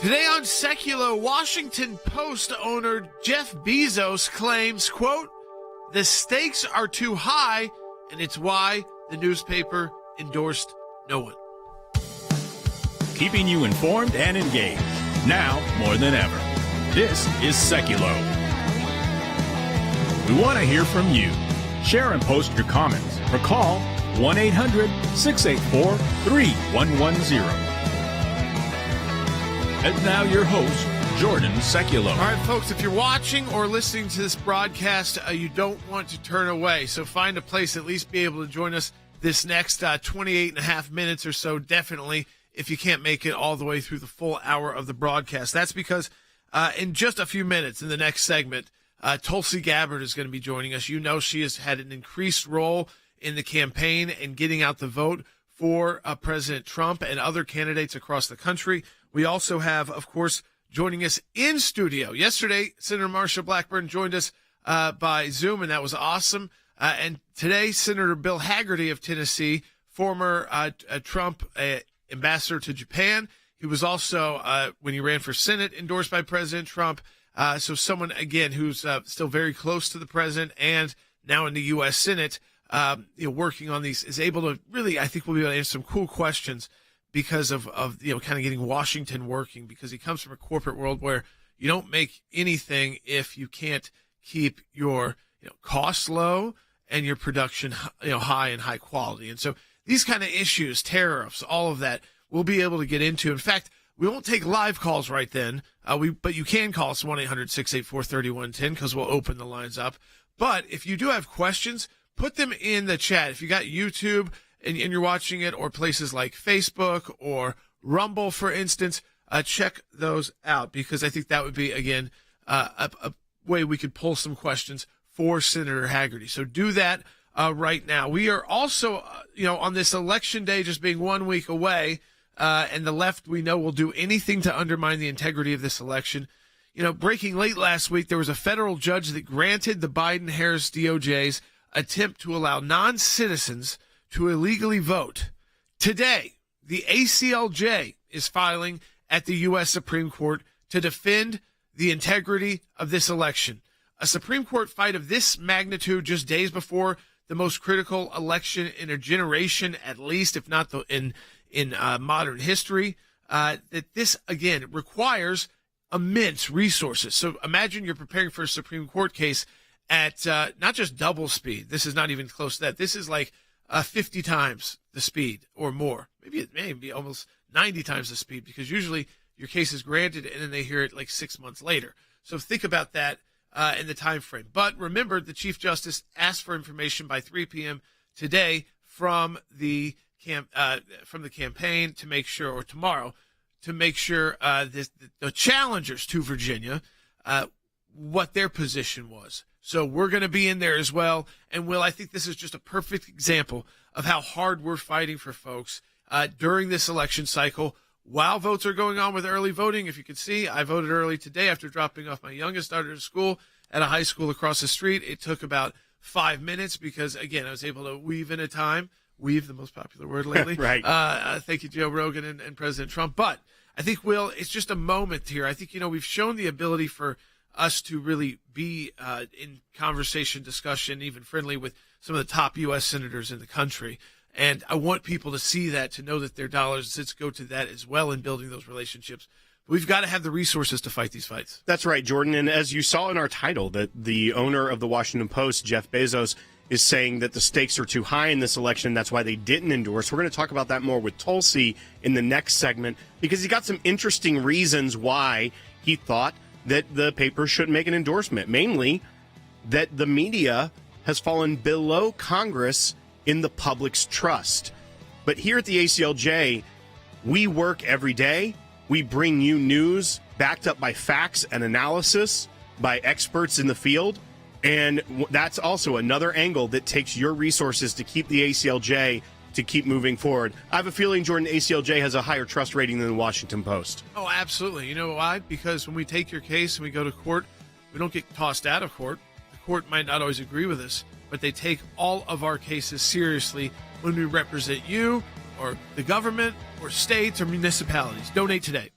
Today on Secular, Washington Post owner Jeff Bezos claims, quote, the stakes are too high, and it's why the newspaper endorsed no one. Keeping you informed and engaged, now more than ever. This is Secular. We want to hear from you. Share and post your comments or call 1-800-684-3110. And now your host, Jordan Secular. All right, folks, if you're watching or listening to this broadcast, you don't want to turn away. So find a place, at least be able to join us this next 28 and a half minutes or so, definitely, if you can't make it all the way through the full hour of the broadcast. That's because in just a few minutes in the next segment, Tulsi Gabbard is going to be joining us. You know she has had an increased role in the campaign and getting out the vote for President Trump and other candidates across the country. We also have, of course, joining us in studio. Yesterday, Senator Marsha Blackburn joined us by Zoom, and that was awesome. And today, Senator Bill Hagerty of Tennessee, former Trump ambassador to Japan. He was also, when he ran for Senate, endorsed by President Trump. So someone, again, who's still very close to the president and now in the U.S. Senate, working on these, is able to really, I think we'll be able to answer some cool questions because of kind of getting Washington working, because he comes from a corporate world where you don't make anything if you can't keep your costs low and your production high and high quality. And so these kind of issues, tariffs, all of that, we'll be able to get into. In fact, we won't take live calls right then, but you can call us 1-800-684-3110 because we'll open the lines up. But if you do have questions, put them in the chat. If you got YouTube and you're watching it, or places like Facebook or Rumble, for instance, check those out, because I think that would be, again, a way we could pull some questions for Senator Hagerty. So do that right now. We are also, on this election day just being 1 week away, and the left, we know, will do anything to undermine the integrity of this election. Breaking late last week, there was a federal judge that granted the Biden-Harris DOJ's attempt to allow non-citizens to illegally vote. Today, the ACLJ is filing at the U.S. Supreme Court to defend the integrity of this election. A Supreme Court fight of this magnitude just days before the most critical election in a generation, at least, if not in modern history, that this, again, requires immense resources. So imagine you're preparing for a Supreme Court case at not just double speed. This is not even close to that. This is like 50 times the speed or more. Maybe it may be almost 90 times the speed, because usually your case is granted and then they hear it like 6 months later. So think about that in the time frame. But remember, the Chief Justice asked for information by 3 p.m. today from the campaign to make sure, or tomorrow, to make sure the challengers to Virginia, what their position was. So we're going to be in there as well. And, Will, I think this is just a perfect example of how hard we're fighting for folks during this election cycle while votes are going on with early voting. If you can see, I voted early today after dropping off my youngest daughter to school at a high school across the street. It took about 5 minutes because, again, I was able to weave in a time. Weave, the most popular word lately. Right. Thank you, Joe Rogan and President Trump. But I think, Will, it's just a moment here. I think, we've shown the ability for us to really be in conversation, discussion, even friendly with some of the top U.S. senators in the country. And I want people to see that, to know that their dollars and cents go to that as well in building those relationships. But we've got to have the resources to fight these fights. That's right, Jordan. And as you saw in our title, that the owner of the Washington Post, Jeff Bezos, is saying that the stakes are too high in this election. That's why they didn't endorse. We're going to talk about that more with Tulsi in the next segment, because he got some interesting reasons why he thought that the paper shouldn't make an endorsement, mainly that the media has fallen below Congress in the public's trust. But here at the ACLJ, we work every day. We bring you news backed up by facts and analysis by experts in the field. And that's also another angle that takes your resources to keep the ACLJ to keep moving forward. I have a feeling, Jordan, ACLJ has a higher trust rating than the Washington Post. Oh, absolutely. You know why? Because when we take your case and we go to court, we don't get tossed out of court. The court might not always agree with us, but they take all of our cases seriously when we represent you or the government or states or municipalities. Donate today.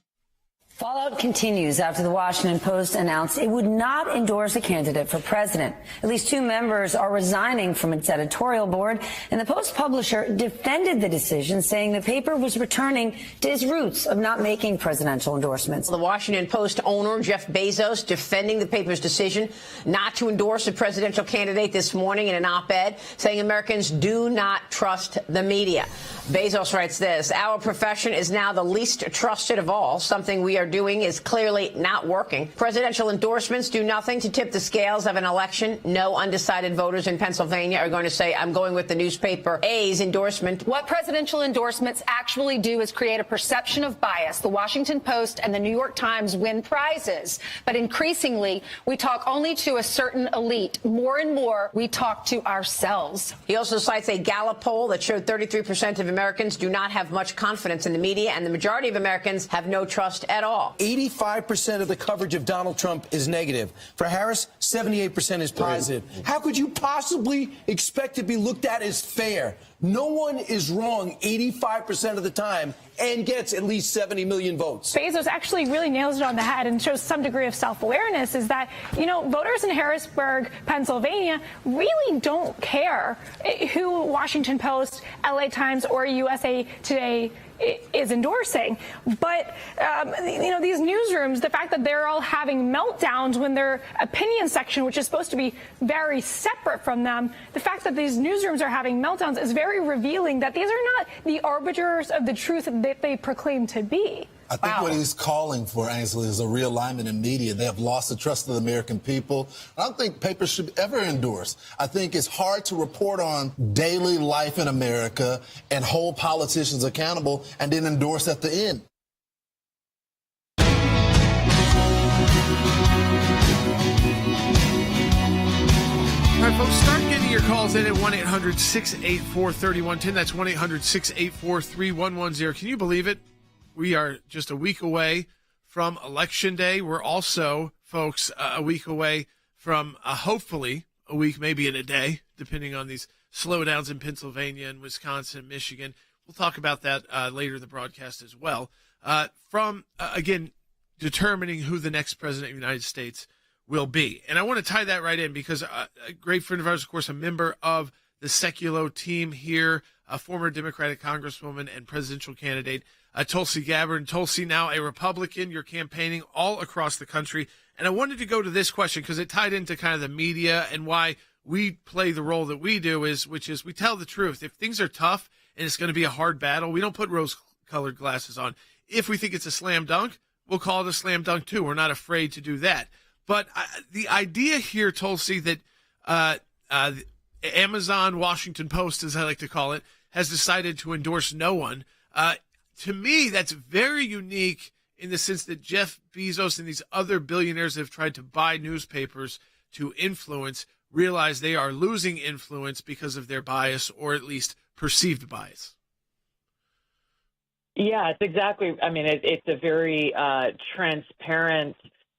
Fallout continues after the Washington Post announced it would not endorse a candidate for president. At least 2 members are resigning from its editorial board, and the Post publisher defended the decision, saying the paper was returning to its roots of not making presidential endorsements. The Washington Post owner, Jeff Bezos, defending the paper's decision not to endorse a presidential candidate this morning in an op-ed, saying Americans do not trust the media. Bezos writes this: "Our profession is now the least trusted of all. Something we are doing is clearly not working. Presidential endorsements do nothing to tip the scales of an election. No undecided voters in Pennsylvania are going to say, I'm going with the newspaper A's endorsement." What presidential endorsements actually do is create a perception of bias. The Washington Post and the New York Times win prizes, but increasingly we talk only to a certain elite. More and more we talk to ourselves. He also cites a Gallup poll that showed 33% of Americans do not have much confidence in the media, and the majority of Americans have no trust at all. 85% of the coverage of Donald Trump is negative. For Harris, 78% is positive. How could you possibly expect to be looked at as fair? No one is wrong 85% of the time and gets at least 70 million votes. Bezos actually really nails it on the head and shows some degree of self-awareness, is that, voters in Harrisburg, Pennsylvania really don't care who Washington Post, LA Times, or USA Today is endorsing. But, these newsrooms, the fact that they're all having meltdowns when their opinion section, which is supposed to be very separate from them, the fact that these newsrooms are having meltdowns is very revealing that these are not the arbiters of the truth that they proclaim to be. I think what he's calling for, Ainsley, is a realignment in media. They have lost the trust of the American people. I don't think papers should ever endorse. I think it's hard to report on daily life in America and hold politicians accountable and then endorse at the end. All right, folks, start getting your calls in at 1-800-684-3110. That's 1-800-684-3110. Can you believe it? We are just a week away from Election Day. We're also, folks, a week away from hopefully a week, maybe in a day, depending on these slowdowns in Pennsylvania and Wisconsin, Michigan. We'll talk about that later in the broadcast as well. Again, determining who the next president of the United States will be. And I want to tie that right in because a great friend of ours, of course, a member of the Seculo team here, a former Democratic Congresswoman and presidential candidate, Tulsi Gabbard. And Tulsi, now a Republican. You're campaigning all across the country. And I wanted to go to this question because it tied into kind of the media and why we play the role that we do, which is we tell the truth. If things are tough and it's going to be a hard battle, we don't put rose-colored glasses on. If we think it's a slam dunk, we'll call it a slam dunk too. We're not afraid to do that. But the idea here, Tulsi, that Amazon, Washington Post, as I like to call it, has decided to endorse no one. To me, that's very unique in the sense that Jeff Bezos and these other billionaires that have tried to buy newspapers to influence realize they are losing influence because of their bias, or at least perceived bias. Yeah, it's exactly. I mean, it's a very transparent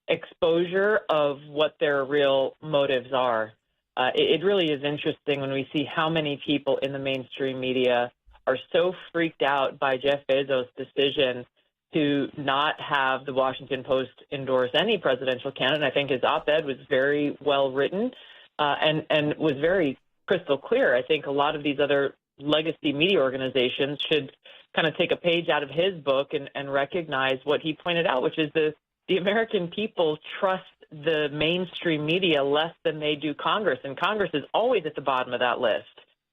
exposure of what their real motives are. It really is interesting when we see how many people in the mainstream media are so freaked out by Jeff Bezos' decision to not have the Washington Post endorse any presidential candidate. I think his op-ed was very well written and was very crystal clear. I think a lot of these other legacy media organizations should kind of take a page out of his book and recognize what he pointed out, which is the American people trust the mainstream media less than they do Congress, and Congress is always at the bottom of that list.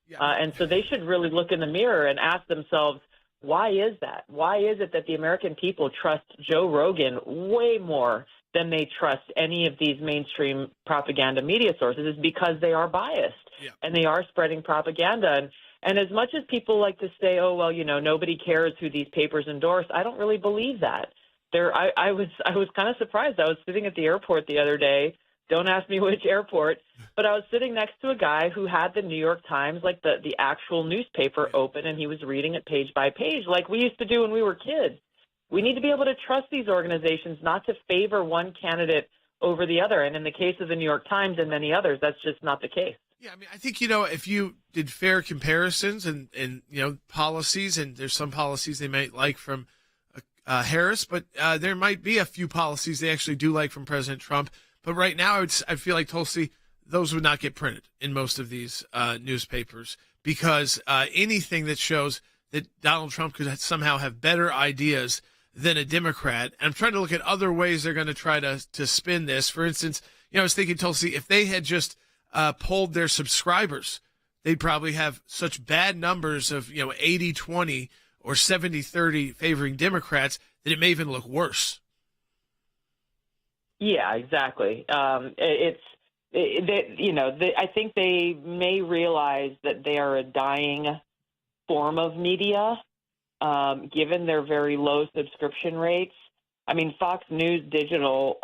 Yeah. And so they should really look in the mirror and ask themselves, why is that? Why is it that the American people trust Joe Rogan way more than they trust any of these mainstream propaganda media sources? Is because they are biased, and they are spreading propaganda. And as much as people like to say, oh, well, nobody cares who these papers endorse, I don't really believe that. I was kind of surprised. I was sitting at the airport the other day. Don't ask me which airport, but I was sitting next to a guy who had the New York Times, like the actual newspaper, open, and he was reading it page by page like we used to do when we were kids. We need to be able to trust these organizations not to favor one candidate over the other. And in the case of the New York Times and many others, that's just not the case. Yeah, I mean, I think, if you did fair comparisons and policies, and there's some policies they might like from Harris, but there might be a few policies they actually do like from President Trump. But right now, I feel like, Tulsi, those would not get printed in most of these newspapers, because anything that shows that Donald Trump could somehow have better ideas than a Democrat. And I'm trying to look at other ways they're going to try to spin this. For instance, I was thinking, Tulsi, if they had just polled their subscribers, they'd probably have such bad numbers of 80-20 or 70-30 favoring Democrats that it may even look worse. Yeah, exactly. I think they may realize that they are a dying form of media, given their very low subscription rates. I mean, Fox News Digital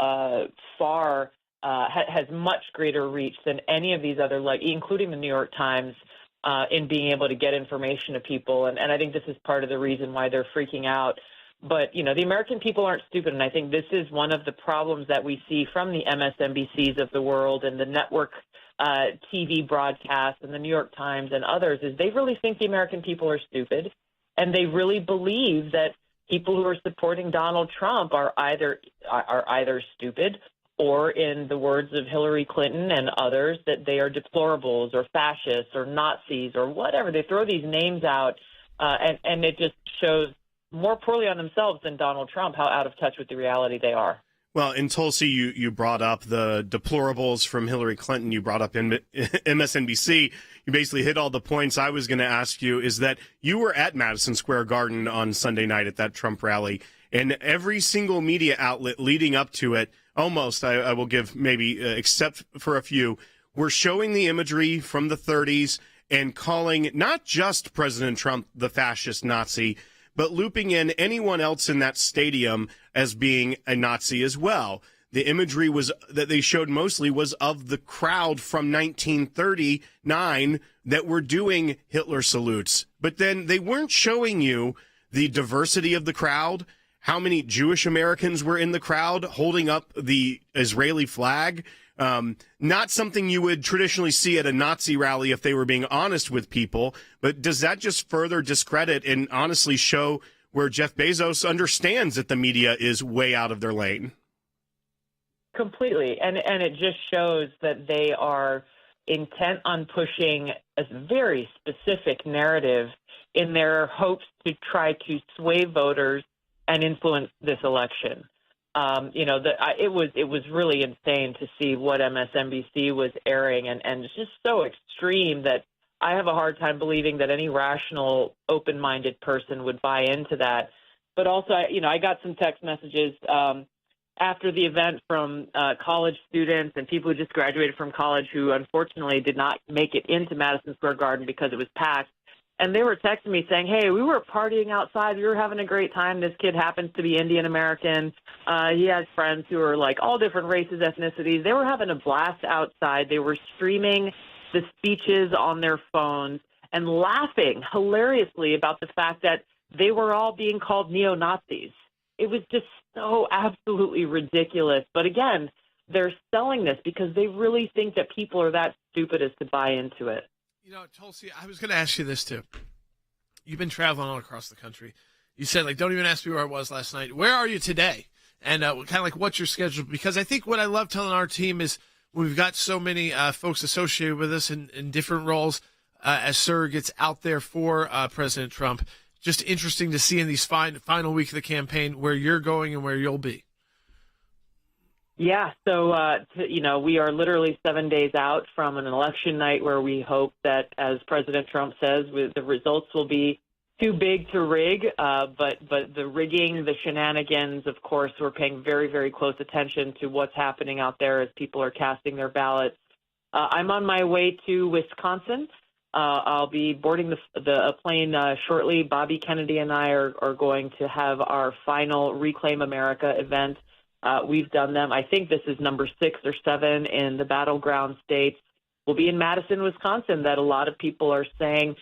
has much greater reach than any of these other, including the New York Times, in being able to get information to people. And I think this is part of the reason why they're freaking out. But, the American people aren't stupid. And I think this is one of the problems that we see from the MSNBCs of the world and the network TV broadcasts and the New York Times and others, is they really think the American people are stupid. And they really believe that people who are supporting Donald Trump are either stupid, or, in the words of Hillary Clinton and others, that they are deplorables or fascists or Nazis or whatever. They throw these names out, and it just shows more poorly on themselves than Donald Trump how out of touch with the reality they are. Well, in Tulsi, you brought up the deplorables from Hillary Clinton. You brought up MSNBC. You basically hit all the points I was going to ask you. Is that you were at Madison Square Garden on Sunday night at that Trump rally, and every single media outlet leading up to it, almost, I will give maybe, except for a few, were showing the imagery from the 30s and calling not just President Trump the fascist Nazi, but looping in anyone else in that stadium as being a Nazi as well. The imagery that they showed mostly was of the crowd from 1939 that were doing Hitler salutes. But then they weren't showing you the diversity of the crowd, how many Jewish Americans were in the crowd holding up the Israeli flag. Not something you would traditionally see at a Nazi rally if they were being honest with people. But does that just further discredit and honestly show where Jeff Bezos understands that the media is way out of their lane? Completely. And it just shows that they are intent on pushing a very specific narrative in their hopes to try to sway voters and influence this election. It was really insane to see what MSNBC was airing, and it's just so extreme that I have a hard time believing that any rational, open-minded person would buy into that. But also, I got some text messages after the event from college students and people who just graduated from college who unfortunately did not make it into Madison Square Garden because it was packed. And they were texting me saying, hey, we were partying outside. We were having a great time. This kid happens to be Indian American. He has friends who are like all different races, ethnicities. They were having a blast outside. They were streaming the speeches on their phones and laughing hilariously about the fact that they were all being called neo-Nazis. It was just so absolutely ridiculous. But again, they're selling this because they really think that people are that stupid as to buy into it. Tulsi, I was going to ask you this too. You've been traveling all across the country. You said, don't even ask me where I was last night. Where are you today? And kind of what's your schedule? Because I think what I love telling our team is we've got so many folks associated with us in different roles as surrogates out there for President Trump. Just interesting to see in these final week of the campaign where you're going and where you'll be. Yeah, so, we are literally 7 days out from an election night where we hope that, as President Trump says, the results will be too big to rig. But the rigging, the shenanigans, of course, we're paying very, very close attention to what's happening out there as people are casting their ballots. I'm on my way to Wisconsin. I'll be boarding the plane shortly. Bobby Kennedy and I are going to have our final Reclaim America event. We've done them. I think this is number 6 or 7 in the Battleground states. We'll be in Madison, Wisconsin, that a lot of people are saying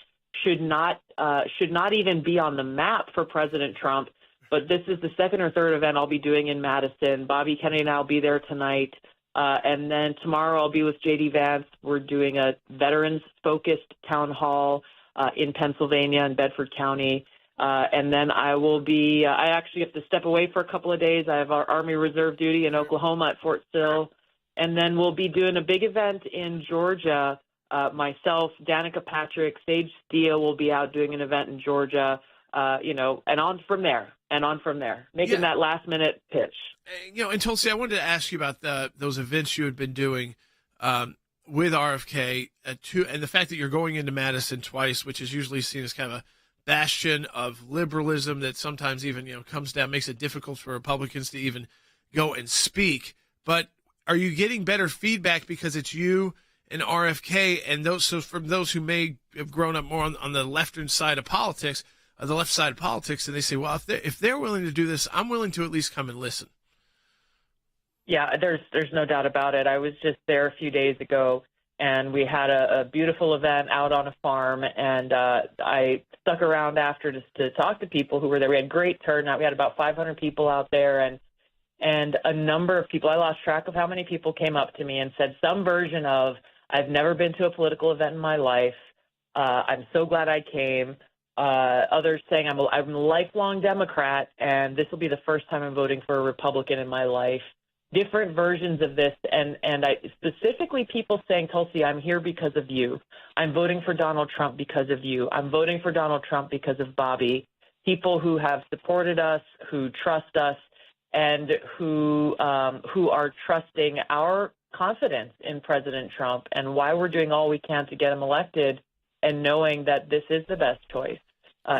should not even be on the map for President Trump. But this is the second or third event I'll be doing in Madison. Bobby Kennedy and I will be there tonight. And then tomorrow I'll be with J.D. Vance. We're doing a veterans-focused town hall in Pennsylvania and Bedford County. And then I will be, I actually have to step away for a couple of days. I have our Army Reserve duty in Oklahoma at Fort Sill. And then we'll be doing a big event in Georgia. Myself, Danica Patrick, Sage Steele will be out doing an event in Georgia, and on from there, making that last minute pitch. And Tulsi, I wanted to ask you about those events you had been doing with RFK, and the fact that you're going into Madison twice, which is usually seen as kind of a bastion of liberalism that sometimes even, comes down, makes it difficult for Republicans to even go and speak. But are you getting better feedback because it's you and RFK and so from those who may have grown up more on the left side of politics, and they say, well, if they're willing to do this, I'm willing to at least come and listen. Yeah, there's no doubt about it. I was just there a few days ago, and we had a beautiful event out on a farm, and I stuck around after just to talk to people who were there. We had great turnout. We had about 500 people out there, and a number of people, I lost track of how many people came up to me and said some version of, I've never been to a political event in my life. I'm so glad I came. Others saying I'm a lifelong Democrat, and this will be the first time I'm voting for a Republican in my life. Different versions of this, and I specifically people saying, Tulsi, I'm here because of you. I'm voting for Donald Trump because of you. I'm voting for Donald Trump because of Bobby. People who have supported us, who trust us, and who are trusting our confidence in President Trump and why we're doing all we can to get him elected, and knowing that this is the best choice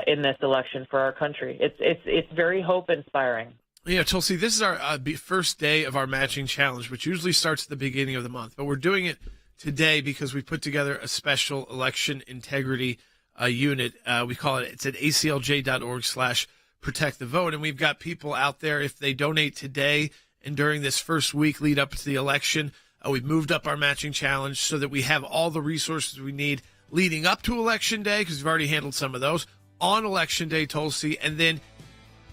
in this election for our country. It's very hope inspiring. Yeah, Tulsi, this is our first day of our matching challenge, which usually starts at the beginning of the month. But we're doing it today because we put together a special election integrity unit. We call it's at aclj.org/protect the vote. And we've got people out there, if they donate today and during this first week lead up to the election, we've moved up our matching challenge so that we have all the resources we need leading up to Election Day, because we've already handled some of those, on Election Day, Tulsi, and then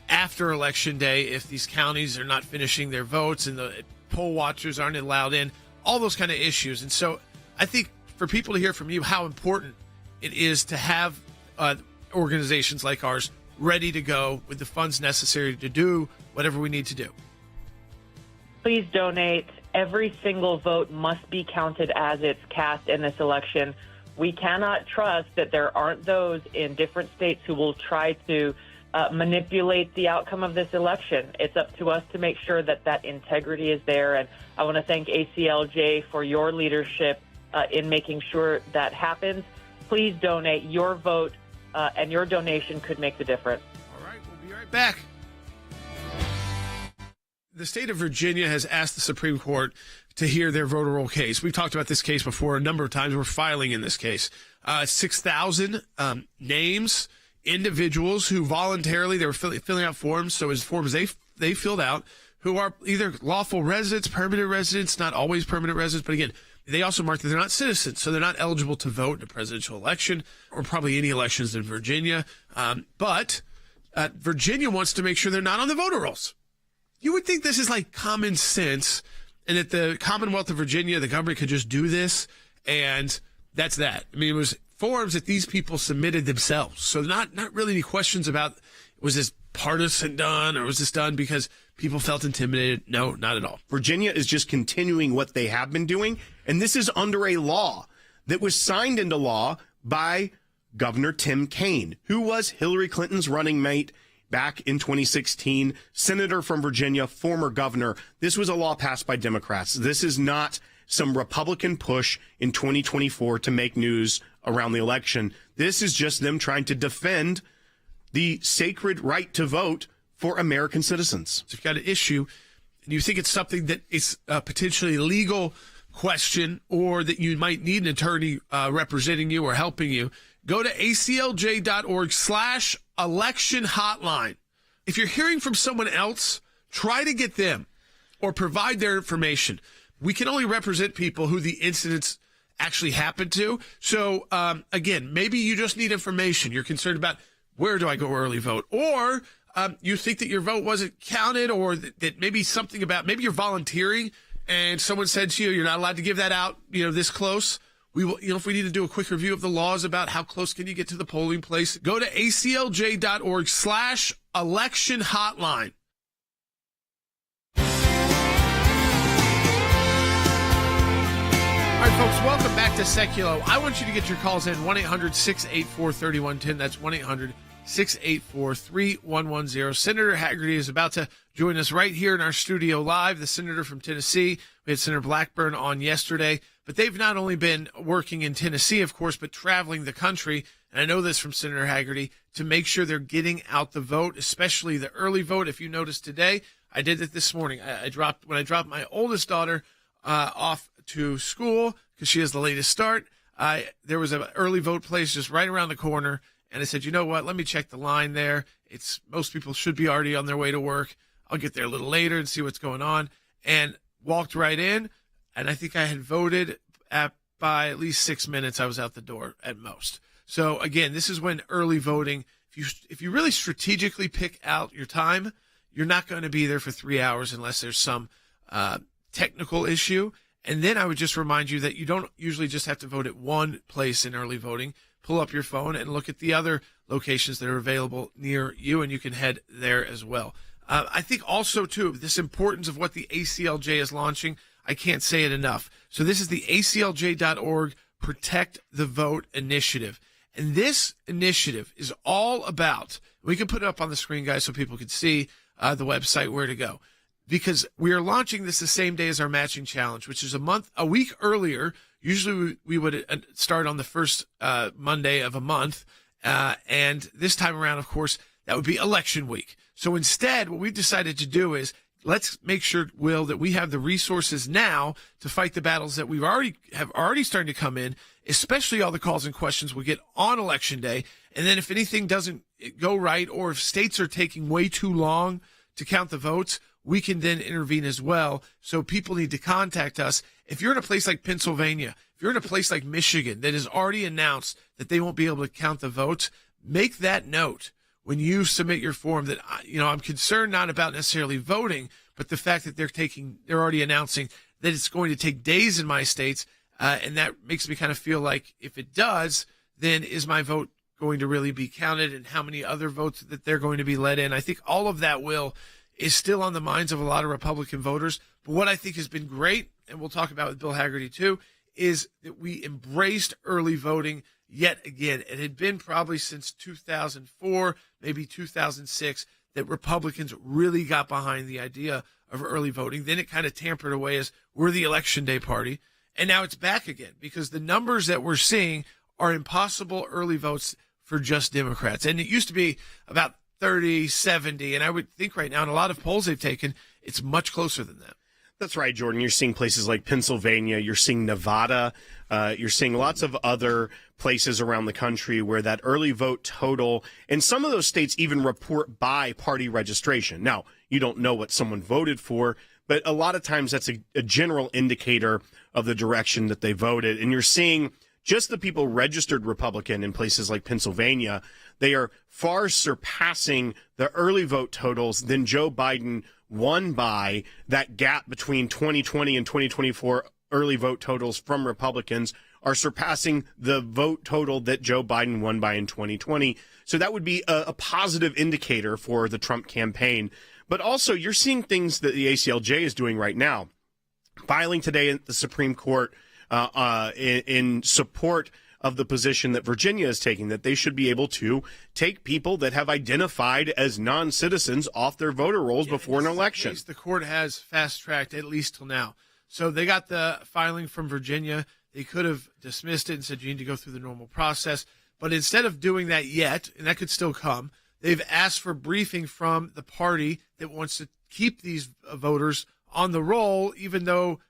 after Election Day, if these counties are not finishing their votes and the poll watchers aren't allowed in, all those kind of issues. And so I think for people to hear from you how important it is to have organizations like ours ready to go with the funds necessary to do whatever we need to do. Please donate. Every single vote must be counted as it's cast in this election. We cannot trust that there aren't those in different states who will try to manipulate the outcome of this election. It's up to us to make sure that that integrity is there. And I want to thank ACLJ for your leadership in making sure that happens. Please donate. Your vote and your donation could make the difference. All right, we'll be right back. The state of Virginia has asked the Supreme Court to hear their voter roll case. We've talked about this case before a number of times. We're filing in this case. 6,000 names, individuals who voluntarily, they were filling out forms. So as forms they filled out, who are either lawful residents, permanent residents, not always permanent residents, but again, they also mark that they're not citizens, so they're not eligible to vote in a presidential election or probably any elections in Virginia. But Virginia wants to make sure they're not on the voter rolls. You would think this is like common sense, and that the Commonwealth of Virginia, the government could just do this, and that's that. I mean, it was forms that these people submitted themselves. So not really any questions about, was this partisan done, or was this done because people felt intimidated? No, not at all. Virginia is just continuing what they have been doing, and this is under a law that was signed into law by Governor Tim Kaine, who was Hillary Clinton's running mate back in 2016, senator from Virginia, former governor. This was a law passed by Democrats. This is not some Republican push in 2024 to make news around the election. This is just them trying to defend the sacred right to vote for American citizens. If you've got an issue and you think it's something that is a potentially legal question, or that you might need an attorney representing you or helping you, go to aclj.org/election hotline. If you're hearing from someone else, try to get them or provide their information. We can only represent people who the incidents actually happened to. So, again, maybe you just need information. You're concerned about, where do I go early vote? Or you think that your vote wasn't counted, or that maybe something about, maybe you're volunteering and someone said to you, you're not allowed to give that out, this close. We will, if we need to do a quick review of the laws about how close can you get to the polling place, go to aclj.org/election hotline. All right, folks, welcome back to Seculo. I want you to get your calls in 1-800-684-3110. That's 1-800-684-3110. Senator Hagerty is about to join us right here in our studio live, the senator from Tennessee. We had Senator Blackburn on yesterday, but they've not only been working in Tennessee, of course, but traveling the country, and I know this from Senator Hagerty, to make sure they're getting out the vote, especially the early vote. If you noticed today, I did it this morning. When I dropped my oldest daughter off to school because she has the latest start, there was an early vote place just right around the corner, and I said, you know what, let me check the line there. Most people should be already on their way to work. I'll get there a little later and see what's going on, and walked right in, and I think I had voted by at least 6 minutes. I was out the door at most. So again, this is when early voting, if you really strategically pick out your time, you're not going to be there for 3 hours unless there's some technical issue. And then I would just remind you that you don't usually just have to vote at one place in early voting. Pull up your phone and look at the other locations that are available near you, and you can head there as well. I think also, too, this importance of what the ACLJ is launching, I can't say it enough. So this is the aclj.org Protect the Vote initiative. And this initiative is all about, we can put it up on the screen, guys, so people can see the website, where to go. Because we are launching this the same day as our matching challenge, which is a week earlier. Usually we would start on the first Monday of a month. And this time around, of course, that would be election week. So instead, what we've decided to do is let's make sure, Will, that we have the resources now to fight the battles that have already started to come in, especially all the calls and questions we get on election day. And then if anything doesn't go right, or if states are taking way too long to count the votes, we can then intervene as well. So people need to contact us. If you're in a place like Pennsylvania, if you're in a place like Michigan that has already announced that they won't be able to count the votes, make that note when you submit your form that, I'm concerned not about necessarily voting, but the fact that they're already announcing that it's going to take days in my states. And that makes me kind of feel like if it does, then is my vote going to really be counted, and how many other votes that they're going to be let in? I think all of that is still on the minds of a lot of Republican voters. But what I think has been great, and we'll talk about with Bill Hagerty too, is that we embraced early voting yet again. It had been probably since 2004, maybe 2006, that Republicans really got behind the idea of early voting. Then it kind of tampered away as we're the election day party. And now it's back again, because the numbers that we're seeing are impossible early votes for just Democrats. And it used to be about 30, 70. And I would think right now in a lot of polls they've taken, it's much closer than that. That's right, Jordan. You're seeing places like Pennsylvania, you're seeing Nevada, you're seeing lots of other places around the country where that early vote total, and some of those states even report by party registration. Now, you don't know what someone voted for, but a lot of times that's a general indicator of the direction that they voted. And you're seeing just the people registered Republican in places like Pennsylvania, they are far surpassing the early vote totals than Joe Biden won by. That gap between 2020 and 2024 early vote totals from Republicans are surpassing the vote total that Joe Biden won by in 2020. So that would be a positive indicator for the Trump campaign. But also, you're seeing things that the ACLJ is doing right now. Filing today at the Supreme Court in support of the position that Virginia is taking, that they should be able to take people that have identified as non-citizens off their voter rolls before an election. The court has fast-tracked at least till now. So they got the filing from Virginia. They could have dismissed it and said you need to go through the normal process. But instead of doing that yet, and that could still come, they've asked for briefing from the party that wants to keep these voters on the roll, even though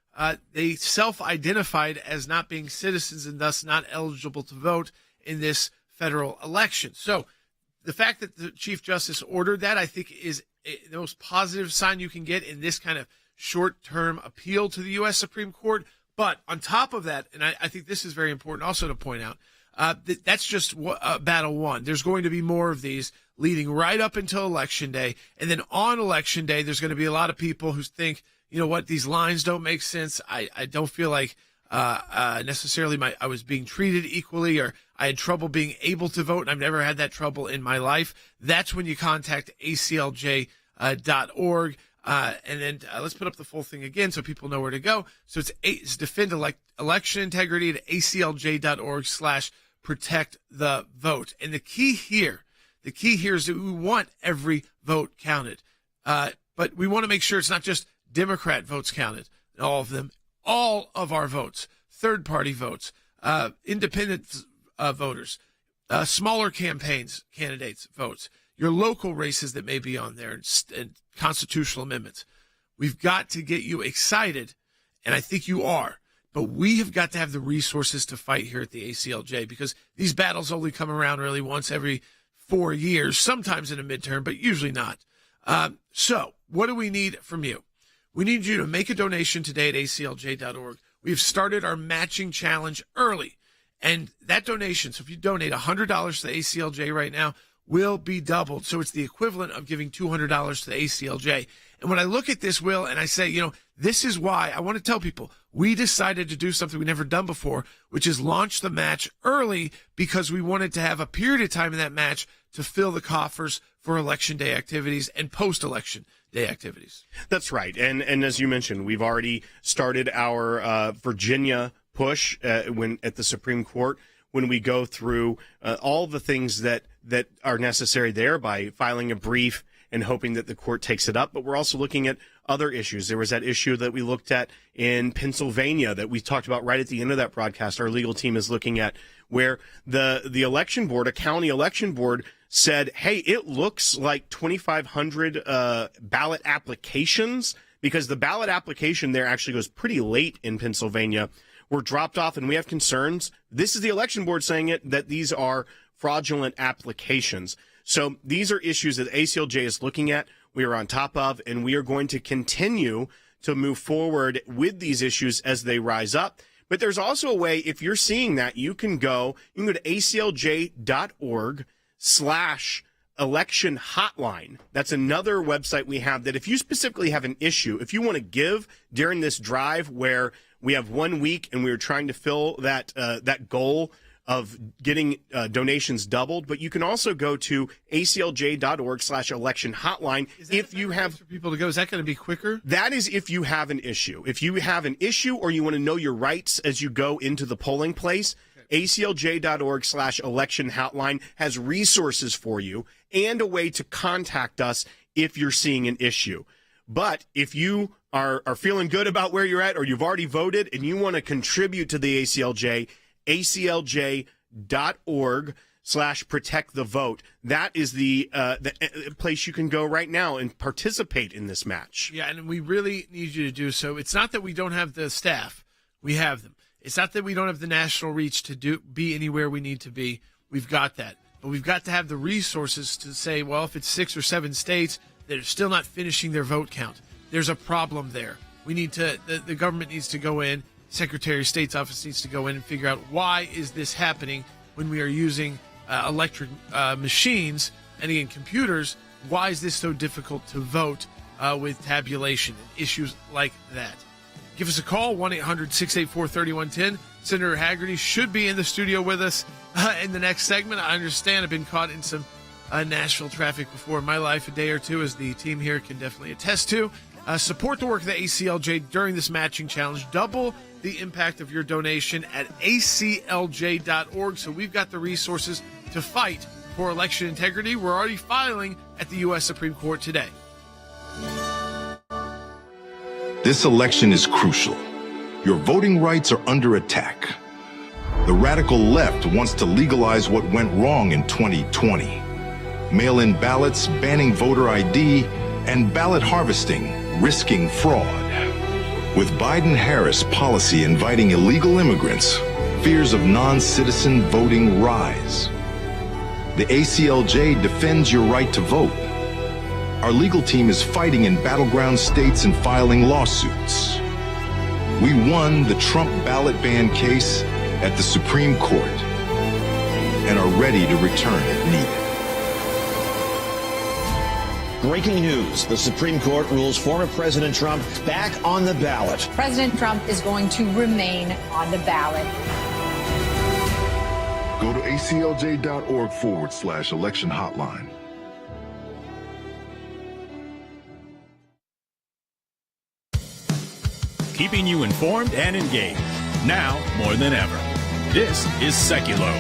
they self-identified as not being citizens and thus not eligible to vote in this federal election. So the fact that the Chief Justice ordered that, I think, is the most positive sign you can get in this kind of short-term appeal to the U.S. Supreme Court. But on top of that, and I think this is very important also to point out, that's just battle one. There's going to be more of these leading right up until Election Day. And then on Election Day, there's going to be a lot of people who think, you know what, these lines don't make sense. I don't feel like necessarily I was being treated equally, or I had trouble being able to vote, and I've never had that trouble in my life, that's when you contact aclj.org. And then let's put up the full thing again so people know where to go. So it's defend election integrity at aclj.org/protect the vote. And the key here is that we want every vote counted. But we want to make sure it's not just Democrat votes counted, all of them, all of our votes, third-party votes, independent voters, smaller candidates' votes, your local races that may be on there, and constitutional amendments. We've got to get you excited, and I think you are, but we have got to have the resources to fight here at the ACLJ, because these battles only come around really once every 4 years, sometimes in a midterm, but usually not. So what do we need from you? We need you to make a donation today at aclj.org. We've started our matching challenge early, and that donation, so if you donate $100 to the ACLJ right now, will be doubled. So it's the equivalent of giving $200 to the ACLJ. And when I look at this, Will, and I say, this is why I want to tell people we decided to do something we never done before, which is launch the match early, because we wanted to have a period of time in that match to fill the coffers for Election Day activities and post-Election Day activities. That's right. And as you mentioned, we've already started our Virginia push when at the Supreme Court, when we go through all the things that are necessary there by filing a brief and hoping that the court takes it up. But we're also looking at other issues. There was that issue that we looked at in Pennsylvania that we talked about right at the end of that broadcast. Our legal team is looking at where the election board, a county election board, said, hey, it looks like 2,500 ballot applications, because the ballot application there actually goes pretty late in Pennsylvania, were dropped off, and we have concerns. This is the election board saying it, that these are fraudulent applications. So these are issues that ACLJ is looking at, we are on top of, and we are going to continue to move forward with these issues as they rise up. But there's also a way, if you're seeing that, you can go to aclj.org/election hotline. That's another website we have that if you specifically have an issue, if you want to give during this drive where we have 1 week and we were trying to fill that goal of getting donations doubled, but you can also go to aclj.org/election hotline if you have for people to go. Is that going to be quicker? That is if you have an issue. If you have an issue or you want to know your rights as you go into the polling place, aclj.org/election hotline has resources for you and a way to contact us if you're seeing an issue. But if you are feeling good about where you're at, or you've already voted and you want to contribute to the ACLJ, aclj.org/protect the vote. That is the place you can go right now and participate in this match. Yeah, and we really need you to do so. It's not that we don't have the staff. We have them. It's not that we don't have the national reach to be anywhere we need to be. We've got that. But we've got to have the resources to say, well, if it's 6 or 7 states that are still not finishing their vote count, there's a problem there. We need to, the government needs to go in, Secretary of State's office needs to go in and figure out, why is this happening when we are using electric machines and again computers? Why is this so difficult to vote with tabulation and issues like that? Give us a call, 1-800-684-3110. Senator Hagerty should be in the studio with us in the next segment. I understand I've been caught in some Nashville traffic before in my life, a day or two, as the team here can definitely attest to. Support the work of the ACLJ during this matching challenge. Double the impact of your donation at aclj.org. So we've got the resources to fight for election integrity. We're already filing at the U.S. Supreme Court today. This election is crucial. Your voting rights are under attack. The radical left wants to legalize what went wrong in 2020. Mail-in ballots, banning voter ID, and ballot harvesting, risking fraud. With Biden-Harris policy inviting illegal immigrants, fears of non-citizen voting rise. The ACLJ defends your right to vote. Our legal team is fighting in battleground states and filing lawsuits. We won the Trump ballot ban case at the Supreme Court and are ready to return if needed. Breaking news. The Supreme Court rules former President Trump back on the ballot. President Trump is going to remain on the ballot. Go to aclj.org/election hotline. Keeping you informed and engaged. Now more than ever. This is Seculo.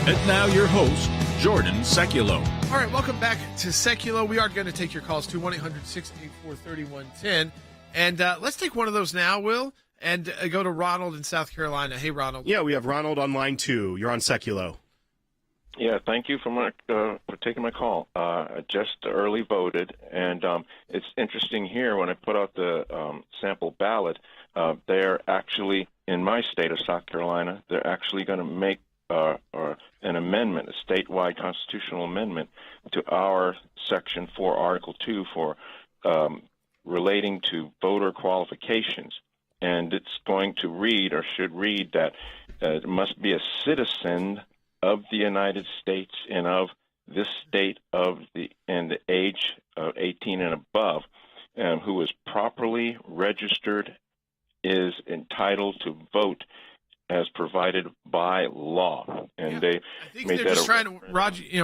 And now your host, Jordan Seculo. All right, welcome back to Seculo. We are going to take your calls to 1-800-684-3110. And let's take one of those now, Will, and go to Ronald in South Carolina. Hey, Ronald. Yeah, we have Ronald on line 2. You're on Seculo. Yeah, thank you for taking my call. I just early voted, and it's interesting here when I put out the sample ballot, they're actually, in my state of South Carolina, they're actually going to make an amendment, a statewide constitutional amendment to our Section 4, Article 2 for relating to voter qualifications. And it's going to read, or should read, that it must be a citizen of the United States and of this state and the age of 18 and above, who is properly registered, is entitled to vote as provided by law. And they I think they're just trying to,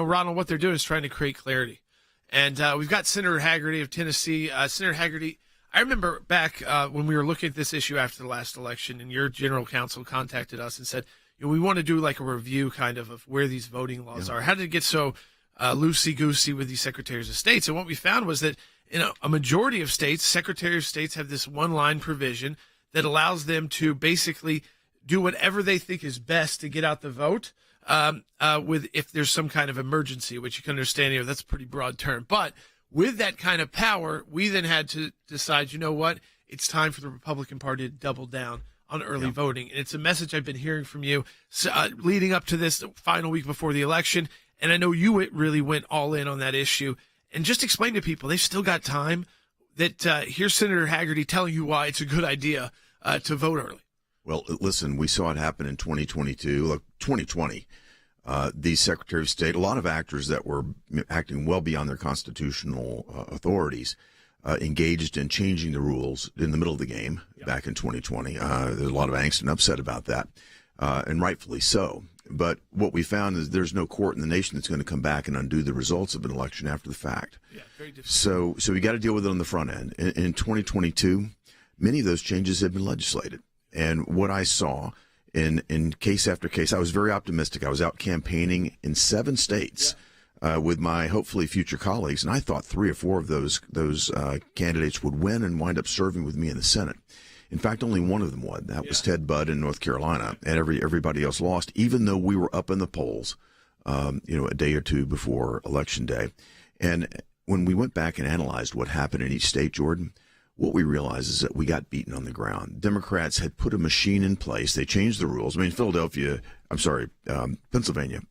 Ronald, what they're doing is trying to create clarity. And we've got Senator Hagerty of Tennessee. Senator Hagerty, I remember back when we were looking at this issue after the last election, and your general counsel contacted us and said, we want to do like a review kind of where these voting laws are. How did it get so loosey-goosey with these secretaries of states? And what we found was that in a majority of states, secretaries of states have this one-line provision that allows them to basically do whatever they think is best to get out the vote if there's some kind of emergency, which you can understand, that's a pretty broad term. But with that kind of power, we then had to decide, it's time for the Republican Party to double down on early voting. And it's a message I've been hearing from you leading up to this final week before the election. And I know you really went all in on that issue. And just explain to people, they've still got time, that here's Senator Hagerty telling you why it's a good idea to vote early. Well, listen, we saw it happen in 2022, like 2020. These Secretary of State, a lot of actors that were acting well beyond their constitutional authorities, engaged in changing the rules in the middle of the game back in 2020. There's a lot of angst and upset about that, and rightfully so. But what we found is there's no court in the nation that's going to come back and undo the results of an election after the fact. Yeah, very difficult. So we got to deal with it on the front end. In 2022, many of those changes have been legislated. And what I saw in case after case, I was very optimistic. I was out campaigning in 7 states. With my hopefully future colleagues, and I thought 3 or 4 of those candidates would win and wind up serving with me in the Senate. In fact, only one of them won. That was Ted Budd in North Carolina, and everybody else lost, even though we were up in the polls, a day or two before Election Day. And when we went back and analyzed what happened in each state, Jordan, what we realized is that we got beaten on the ground. Democrats had put a machine in place. They changed the rules. I mean, Pennsylvania,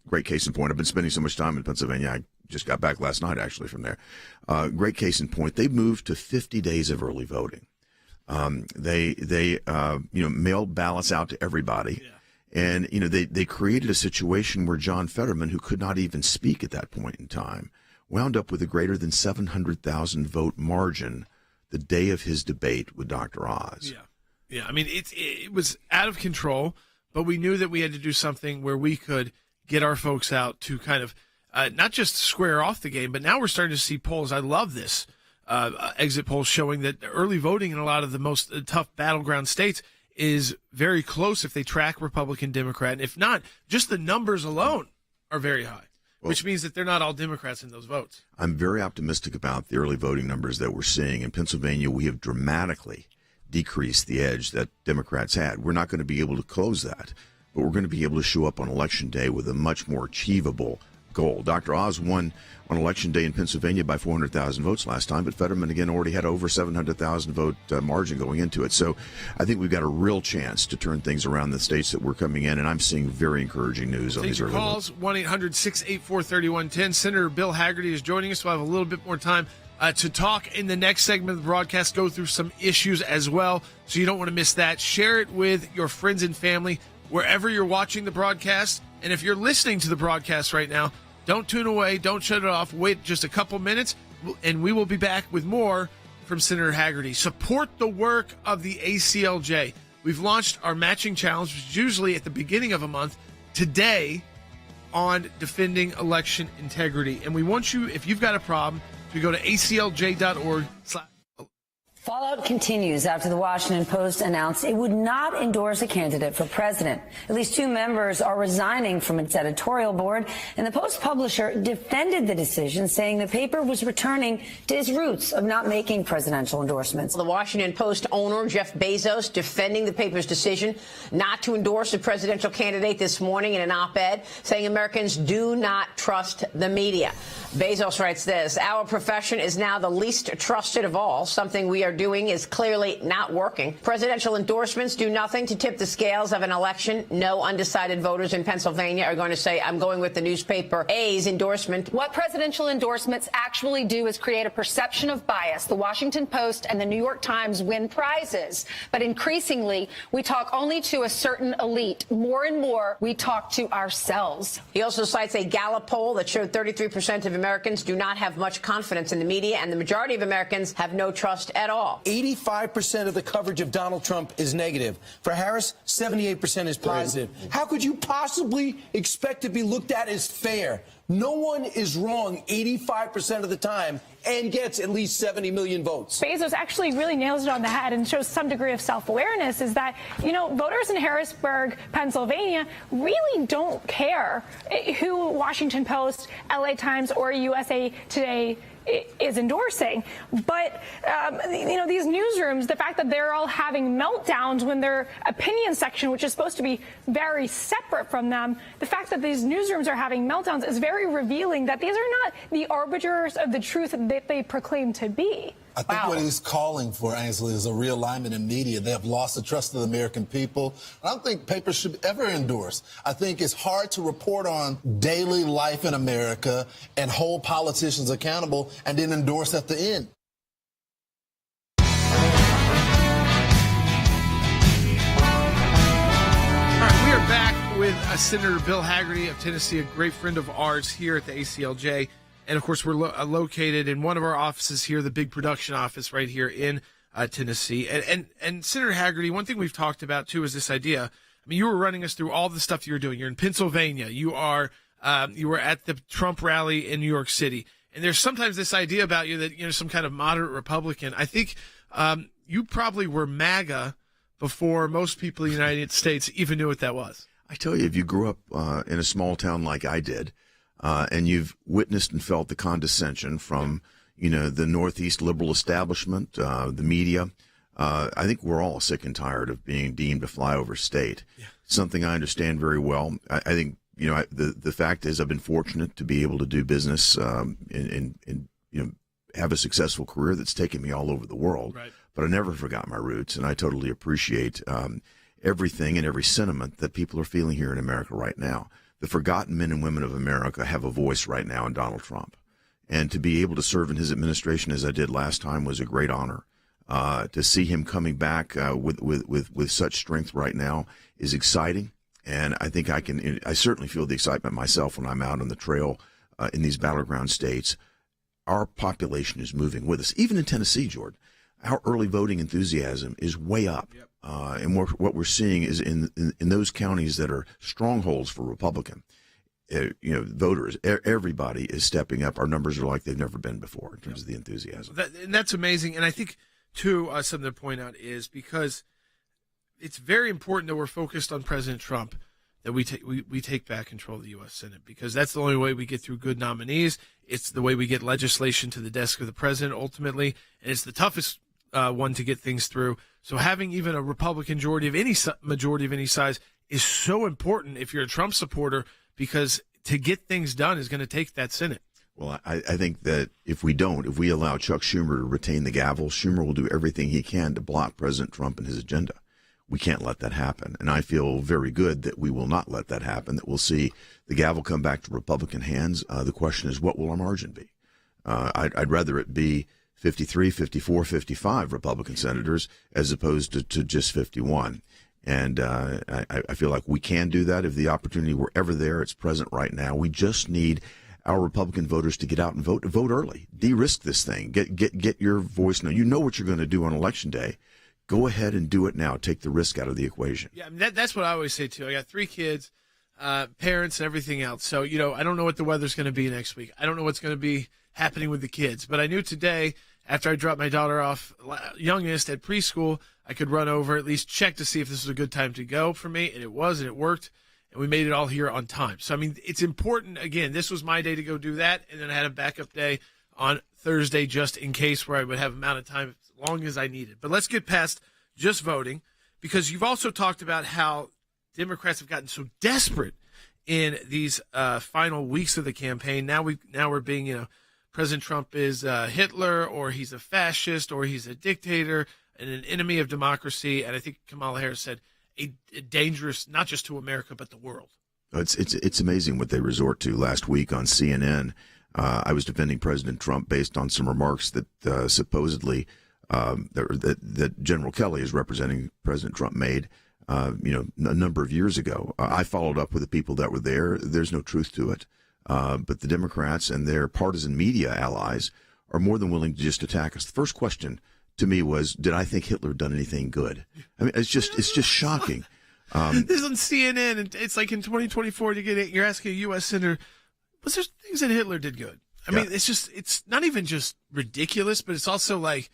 great case in point. I've been spending so much time in Pennsylvania. I just got back last night, actually, from there. Great case in point. They moved to 50 days of early voting. They mailed ballots out to everybody. And, they created a situation where John Fetterman, who could not even speak at that point in time, wound up with a greater than 700,000 vote margin the day of his debate with Dr. Oz. Yeah. I mean, it was out of control, but we knew that we had to do something where we could get our folks out to kind of not just square off the game, but now we're starting to see polls. I love this exit polls showing that early voting in a lot of the most tough battleground states is very close if they track Republican, Democrat. And if not, just the numbers alone are very high. Which means that they're not all Democrats in those votes. I'm very optimistic about the early voting numbers that we're seeing. In Pennsylvania, we have dramatically decreased the edge that Democrats had. We're not going to be able to close that, but we're going to be able to show up on Election Day with a much more achievable goal. Dr. Oz won on Election Day in Pennsylvania by 400,000 votes last time, but Fetterman, again, already had over 700,000 vote margin going into it. So I think we've got a real chance to turn things around in the states that we're coming in, and I'm seeing very encouraging news on these early calls. 1-800-684-3110. Senator Bill Hagerty is joining us. We'll have a little bit more time to talk in the next segment of the broadcast, go through some issues as well, so you don't want to miss that. Share it with your friends and family wherever you're watching the broadcast. And if you're listening to the broadcast right now, Don't tune away. Don't shut it off. Wait just a couple minutes, and we will be back with more from Senator Hagerty. Support the work of the ACLJ. We've launched our matching challenge, which is usually at the beginning of a month, today on defending election integrity. And we want you, if you've got a problem, to go to aclj.org. Fallout continues after the Washington Post announced it would not endorse a candidate for president. At least 2 members are resigning from its editorial board, and the Post publisher defended the decision, saying the paper was returning to its roots of not making presidential endorsements. The Washington Post owner, Jeff Bezos, defending the paper's decision not to endorse a presidential candidate this morning in an op-ed, saying Americans do not trust the media. Bezos writes this: "Our profession is now the least trusted of all. Something we are doing is clearly not working. Presidential endorsements do nothing to tip the scales of an election. No undecided voters in Pennsylvania are going to say, I'm going with the newspaper A's endorsement." What presidential endorsements actually do is create a perception of bias. The Washington Post and the New York Times win prizes, but increasingly, we talk only to a certain elite. More and more, we talk to ourselves. He also cites a Gallup poll that showed 33% of Americans do not have much confidence in the media, and the majority of Americans have no trust at all. 85% of the coverage of Donald Trump is negative. For Harris, 78% is positive. How could you possibly expect to be looked at as fair? No one is wrong 85% of the time and gets at least 70 million votes. Bezos actually really nails it on the head and shows some degree of self-awareness, is that, voters in Harrisburg, Pennsylvania really don't care who Washington Post, LA Times, or USA Today is endorsing. But, these newsrooms, the fact that they're all having meltdowns when their opinion section, which is supposed to be very separate from them, the fact that these newsrooms are having meltdowns is very revealing that these are not the arbiters of the truth that they proclaim to be. I think what he's calling for, Ainsley, is a realignment in media. They have lost the trust of the American people. I don't think papers should ever endorse. I think it's hard to report on daily life in America and hold politicians accountable and then endorse at the end. All right, we are back with Senator Bill Hagerty of Tennessee, a great friend of ours here at the ACLJ. And, of course, we're located in one of our offices here, the big production office right here in Tennessee. And Senator Hagerty, one thing we've talked about, too, is this idea. I mean, you were running us through all the stuff you're doing. You're in Pennsylvania. You were at the Trump rally in New York City. And there's sometimes this idea about you that, some kind of moderate Republican. I think you probably were MAGA before most people in the United States even knew what that was. I tell you, if you grew up in a small town like I did, and you've witnessed and felt the condescension from, the Northeast liberal establishment, the media. I think we're all sick and tired of being deemed a flyover state. Yeah. Something I understand very well. I think, the fact is I've been fortunate to be able to do business and have a successful career that's taken me all over the world. Right. But I never forgot my roots, and I totally appreciate everything and every sentiment that people are feeling here in America right now. The forgotten men and women of America have a voice right now in Donald Trump. And to be able to serve in his administration as I did last time was a great honor. To see him coming back with such strength right now is exciting. And I think I certainly feel the excitement myself when I'm out on the trail in these battleground states. Our population is moving with us. Even in Tennessee, Jordan, our early voting enthusiasm is way up. Yep. And what we're seeing is in those counties that are strongholds for Republican, voters, everybody is stepping up. Our numbers are like they've never been before in terms of the enthusiasm. And that's amazing. And I think, too, something to point out is because it's very important that we're focused on President Trump, that we take back control of the U.S. Senate, because that's the only way we get through good nominees. It's the way we get legislation to the desk of the president ultimately, and it's the toughest one to get things through. So having even a Republican majority of any size is so important if you're a Trump supporter, because to get things done is going to take that Senate. Well, I think that if we allow Chuck Schumer to retain the gavel, Schumer will do everything he can to block President Trump and his agenda. We can't let that happen. And I feel very good that we will not let that happen, that we'll see the gavel come back to Republican hands. The question is, what will our margin be? I'd rather it be 53, 54, 55 Republican senators as opposed to just 51. And I feel like we can do that if the opportunity were ever there. It's present right now. We just need our Republican voters to get out and vote early, de-risk this thing, get your voice known. You know what you're going to do on Election Day. Go ahead and do it now. Take the risk out of the equation. Yeah, I mean, that's what I always say, too. I got 3 kids, parents, and everything else. So, I don't know what the weather's going to be next week. I don't know what's going to be happening with the kids. But I knew today, after I dropped my daughter off, youngest, at preschool, I could run over, at least check to see if this was a good time to go for me. And it was, and it worked. And we made it all here on time. So, I mean, it's important. Again, this was my day to go do that. And then I had a backup day on Thursday just in case, where I would have amount of time as long as I needed. But let's get past just voting, because you've also talked about how Democrats have gotten so desperate in these final weeks of the campaign. Now we're being, President Trump is Hitler, or he's a fascist, or he's a dictator and an enemy of democracy. And I think Kamala Harris said a dangerous, not just to America, but the world. It's amazing what they resort to. Last week on CNN, I was defending President Trump based on some remarks that supposedly that General Kelly is representing President Trump made, a number of years ago. I followed up with the people that were there. There's no truth to it. But the Democrats and their partisan media allies are more than willing to just attack us. The first question to me was, did I think Hitler done anything good? I mean, it's just shocking. This is on CNN, and it's like in 2024, you're asking a U.S. senator, was there things that Hitler did good? I mean, it's not even just ridiculous, but it's also like,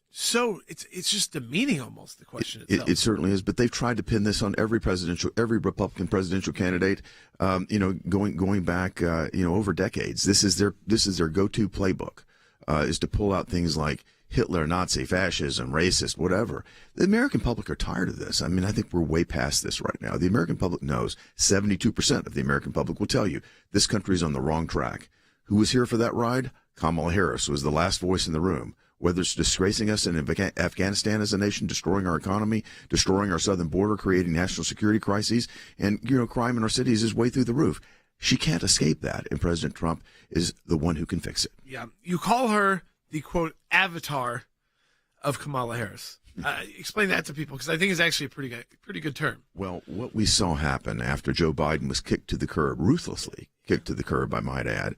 so it's just demeaning almost, the question itself. It certainly is, but they've tried to pin this on every Republican presidential candidate, going back, over decades. This is their go-to playbook, is to pull out things like Hitler, Nazi, fascism, racist, whatever. The American public are tired of this. I mean, I think we're way past this right now. The American public knows. 72% of the American public will tell you this country is on the wrong track. Who was here for that ride? Kamala Harris was the last voice in the room. Whether it's disgracing us in Afghanistan as a nation, destroying our economy, destroying our southern border, creating national security crises, and crime in our cities is way through the roof. She can't escape that, and President Trump is the one who can fix it. Yeah, you call her the, quote, avatar of Kamala Harris. Explain that to people, because I think it's actually a pretty good term. Well, what we saw happen after Joe Biden was kicked to the curb, ruthlessly kicked to the curb, I might add,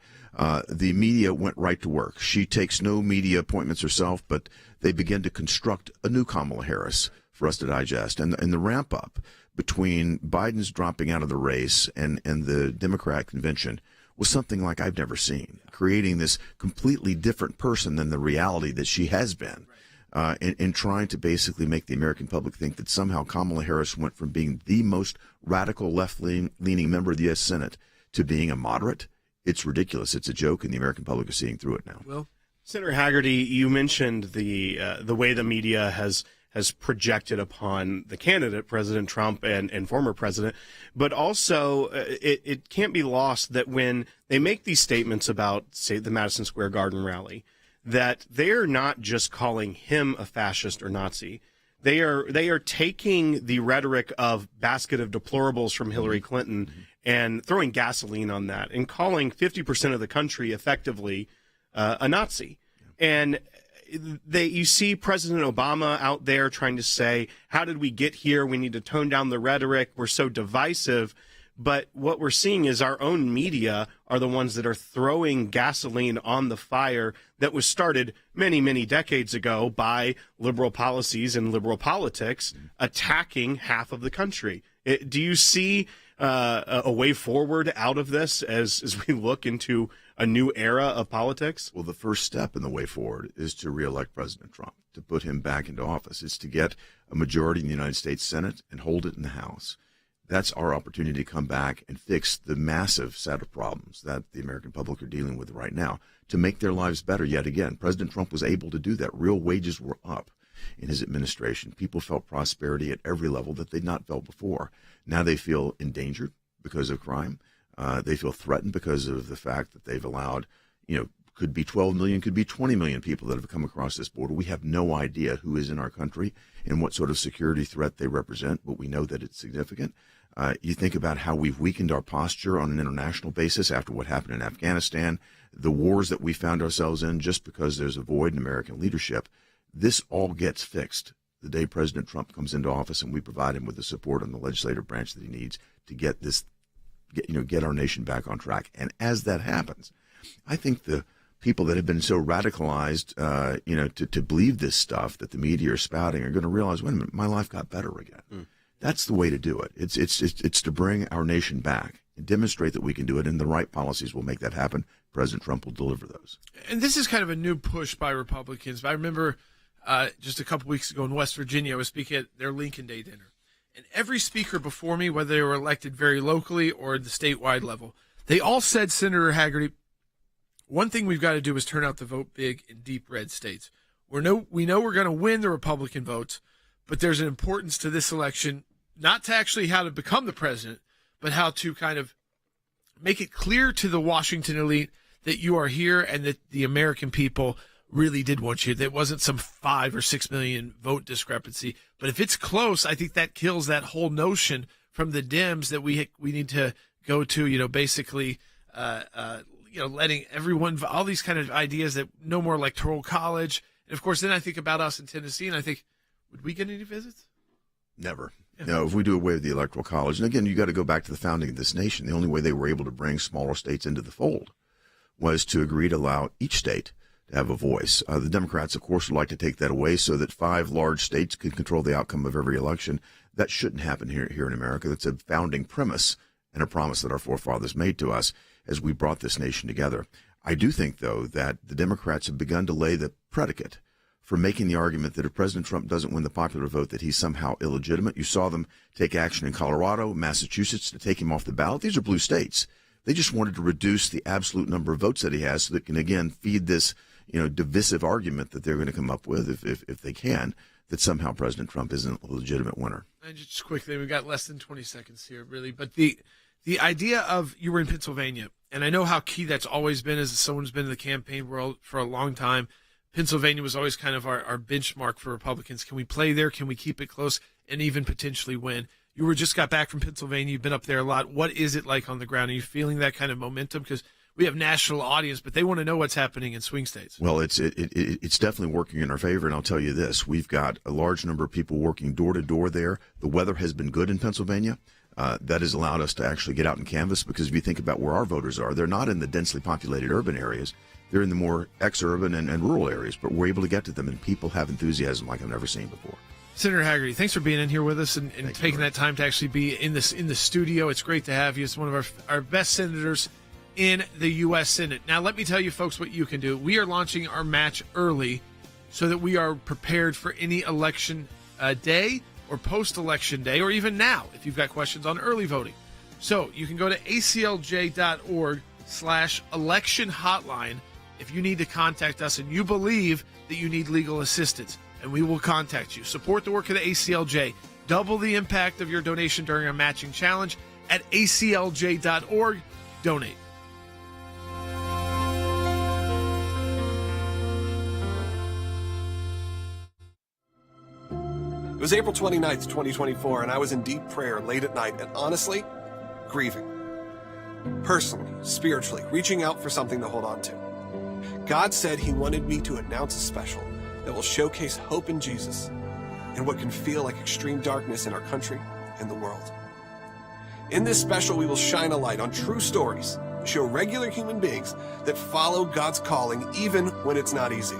the media went right to work. She takes no media appointments herself, but they begin to construct a new Kamala Harris for us to digest. And the ramp up between Biden's dropping out of the race and the Democrat convention was something like I've never seen, creating this completely different person than the reality that she has been. And trying to basically make the American public think that somehow Kamala Harris went from being the most radical left-leaning member of the U.S. Senate to being a moderate. It's ridiculous. It's a joke, and the American public is seeing through it now. Well, Senator Hagerty, you mentioned the way the media has projected upon the candidate, President Trump, and former president, but also it can't be lost that when they make these statements about, say, the Madison Square Garden rally, that they are not just calling him a fascist or Nazi. They are taking the rhetoric of basket of deplorables from Hillary Clinton and throwing gasoline on that and calling 50% of the country effectively a Nazi. And you see President Obama out there trying to say, how did we get here? We need to tone down the rhetoric. We're so divisive. But what we're seeing is our own media are the ones that are throwing gasoline on the fire that was started many, many decades ago by liberal policies and liberal politics attacking half of the country. Do you see a way forward out of this as we look into a new era of politics? Well, the first step in the way forward is to reelect President Trump, to put him back into office. It's to get a majority in the United States Senate and hold it in the House. That's our opportunity to come back and fix the massive set of problems that the American public are dealing with right now to make their lives better yet again. President Trump was able to do that. Real wages were up in his administration. People felt prosperity at every level that they'd not felt before. Now they feel endangered because of crime. They feel threatened because of the fact that they've allowed, could be 12 million, could be 20 million people that have come across this border. We have no idea who is in our country and what sort of security threat they represent, but we know that it's significant. You think about how we've weakened our posture on an international basis after what happened in Afghanistan, the wars that we found ourselves in just because there's a void in American leadership. This all gets fixed the day President Trump comes into office and we provide him with the support on the legislative branch that he needs to get this get our nation back on track. And as that happens, I think the people that have been so radicalized, to believe this stuff that the media are spouting are going to realize, wait a minute, my life got better again. That's the way to do it. It's to bring our nation back and demonstrate that we can do it, and the right policies will make that happen. President Trump will deliver those. And this is kind of a new push by Republicans. I remember just a couple weeks ago in West Virginia, I was speaking at their Lincoln Day dinner. And every speaker before me, whether they were elected very locally or at the statewide level, they all said, Senator Hagerty, one thing we've got to do is turn out the vote big in deep red states. We know we're going to win the Republican votes, but there's an importance to this election, not to actually how to become the president, but how to kind of make it clear to the Washington elite that you are here and that the American people really did want you. That wasn't some 5 or 6 million vote discrepancy. But if it's close, I think that kills that whole notion from the Dems that we need to go to, basically, letting everyone, all these kind of ideas that no more electoral college. And of course, then I think about us in Tennessee and I think, would we get any visits? Never. No, if we do away with the Electoral College, and again, you got to go back to the founding of this nation. The only way they were able to bring smaller states into the fold was to agree to allow each state to have a voice. The Democrats, of course, would like to take that away so that 5 large states could control the outcome of every election. That shouldn't happen here in America. That's a founding premise and a promise that our forefathers made to us as we brought this nation together. I do think, though, that the Democrats have begun to lay the predicate for making the argument that if President Trump doesn't win the popular vote, that he's somehow illegitimate. You saw them take action in Colorado, Massachusetts to take him off the ballot. These are blue states. They just wanted to reduce the absolute number of votes that he has so that can, again, feed this, divisive argument that they're going to come up with, if they can, that somehow President Trump isn't a legitimate winner. And just quickly, we've got less than 20 seconds here, really. But the idea of, you were in Pennsylvania, and I know how key that's always been as someone who's been in the campaign world for a long time. Pennsylvania was always kind of our benchmark for Republicans. Can we play there? Can we keep it close and even potentially win? You just got back from Pennsylvania. You've been up there a lot. What is it like on the ground? Are you feeling that kind of momentum? Because we have national audience, but they want to know what's happening in swing states. Well, it's definitely working in our favor, and I'll tell you this. We've got a large number of people working door to door there. The weather has been good in Pennsylvania. That has allowed us to actually get out and canvass, because if you think about where our voters are, they're not in the densely populated urban areas. They're in the more ex-urban and rural areas, but we're able to get to them, and people have enthusiasm like I've never seen before. Senator Hagerty, thanks for being in here with us and taking that time to actually be in the studio. It's great to have you. It's one of our best senators in the U.S. Senate. Now, let me tell you folks what you can do. We are launching our match early so that we are prepared for any election day or post-election day, or even now if you've got questions on early voting. So you can go to aclj.org/election hotline if you need to contact us and you believe that you need legal assistance, and we will contact you. Support the work of the ACLJ. Double the impact of your donation during our matching challenge at aclj.org. Donate. It was April 29th, 2024, and I was in deep prayer late at night and honestly, grieving. Personally, spiritually, reaching out for something to hold on to. God said he wanted me to announce a special that will showcase hope in Jesus in what can feel like extreme darkness in our country and the world. In this special, we will shine a light on true stories, show regular human beings that follow God's calling even when it's not easy.